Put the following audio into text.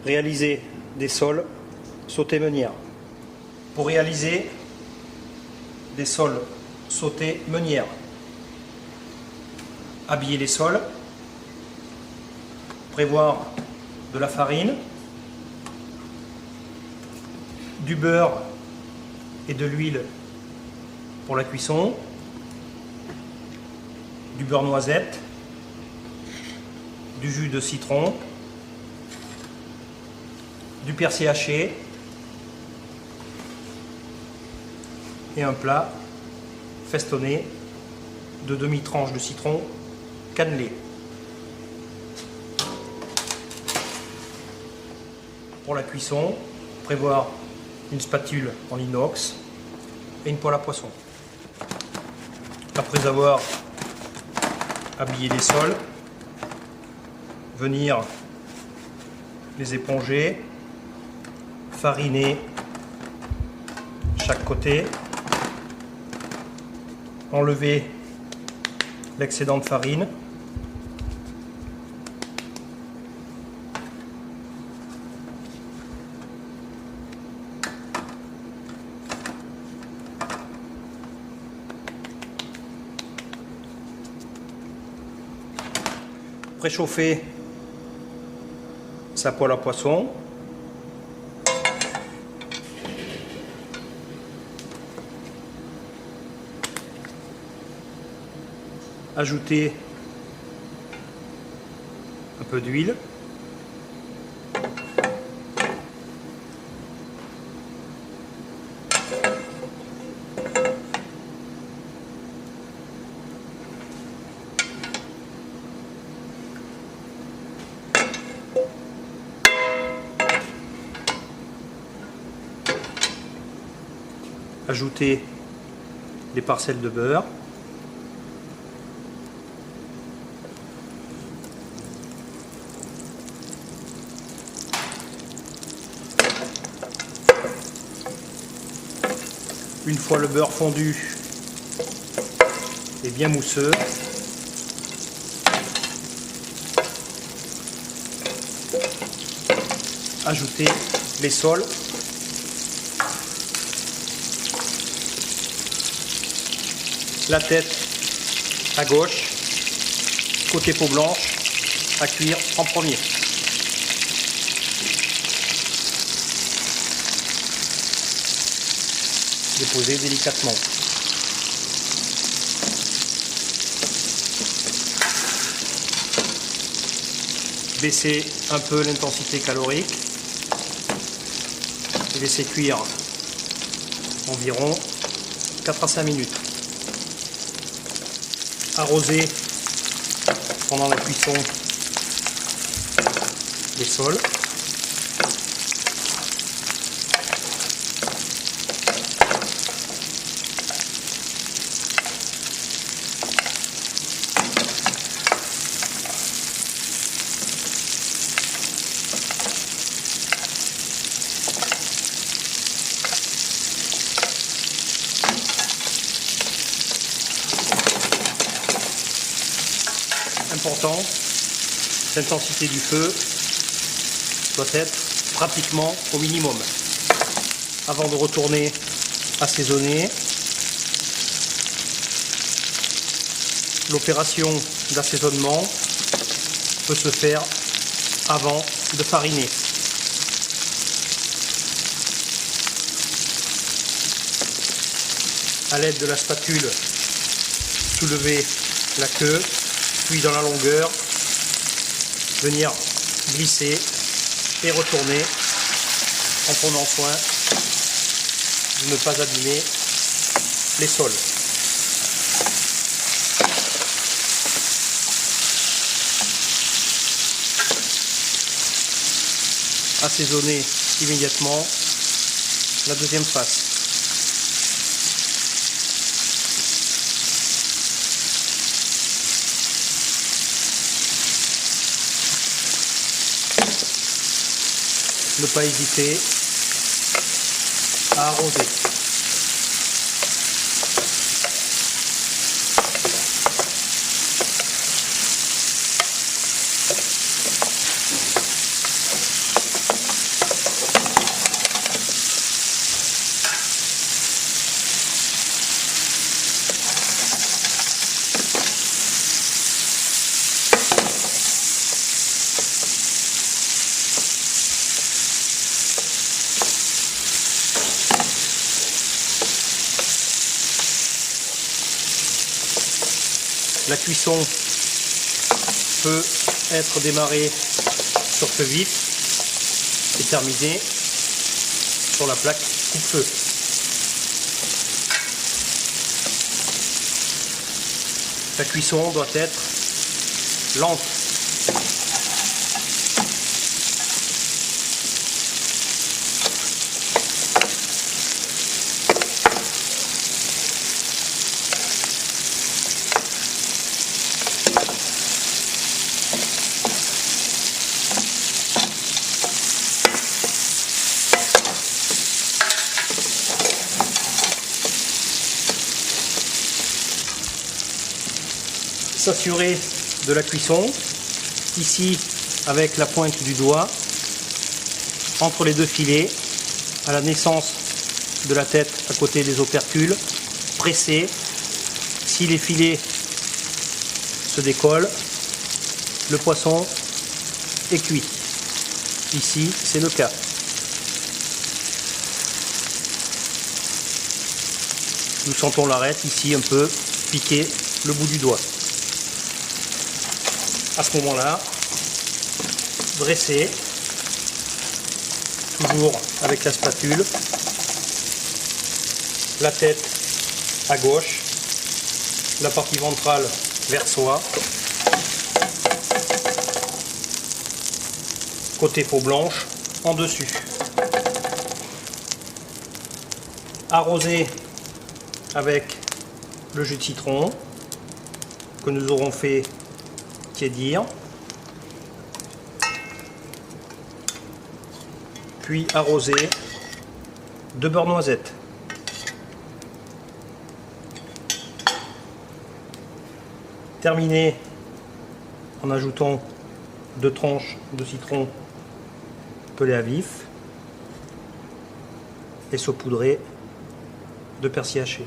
Réaliser des sols sautés meunières. Pour réaliser des sols sautés meunières, habiller les sols, prévoir de la farine, du beurre et de l'huile pour la cuisson, du beurre noisette, du jus de citron, du persil haché et un plat festonné de demi-tranches de citron cannelé. Pour la cuisson, prévoir une spatule en inox et une poêle à poisson. Après avoir habillé les sols, venir les éponger, fariner chaque côté, enlever l'excédent de farine, préchauffer sa poêle à poisson, ajouter un peu d'huile, ajouter des parcelles de beurre, une fois le beurre fondu et bien mousseux, ajouter les sols, la tête à gauche, côté peau blanche, à cuire en premier. Déposer délicatement. Baisser un peu l'intensité calorique et laisser cuire environ 4 à 5 minutes. Arroser pendant la cuisson les sols. Important, l'intensité du feu doit être pratiquement au minimum. Avant de retourner assaisonner, l'opération d'assaisonnement peut se faire avant de fariner. À l'aide de la spatule, soulever la queue, puis dans la longueur, venir glisser et retourner en prenant soin de ne pas abîmer les sols. Assaisonner immédiatement la deuxième face. Ne pas hésiter à arroser. La cuisson peut être démarrée sur feu vif et terminée sur la plaque coupe-feu. La cuisson doit être lente. S'assurer de la cuisson, ici avec la pointe du doigt, entre les deux filets, à la naissance de la tête à côté des opercules, presser. Si les filets se décollent, le poisson est cuit. Ici, c'est le cas. Nous sentons l'arête ici un peu piquer le bout du doigt. À ce moment-là, dresser, toujours avec la spatule, la tête à gauche, la partie ventrale vers soi, côté peau blanche en dessus. Arroser avec le jus de citron que nous aurons fait tiédir, puis arroser de beurre noisette. Terminer en ajoutant 2 tranches de citron pelé à vif et saupoudrer de persil haché.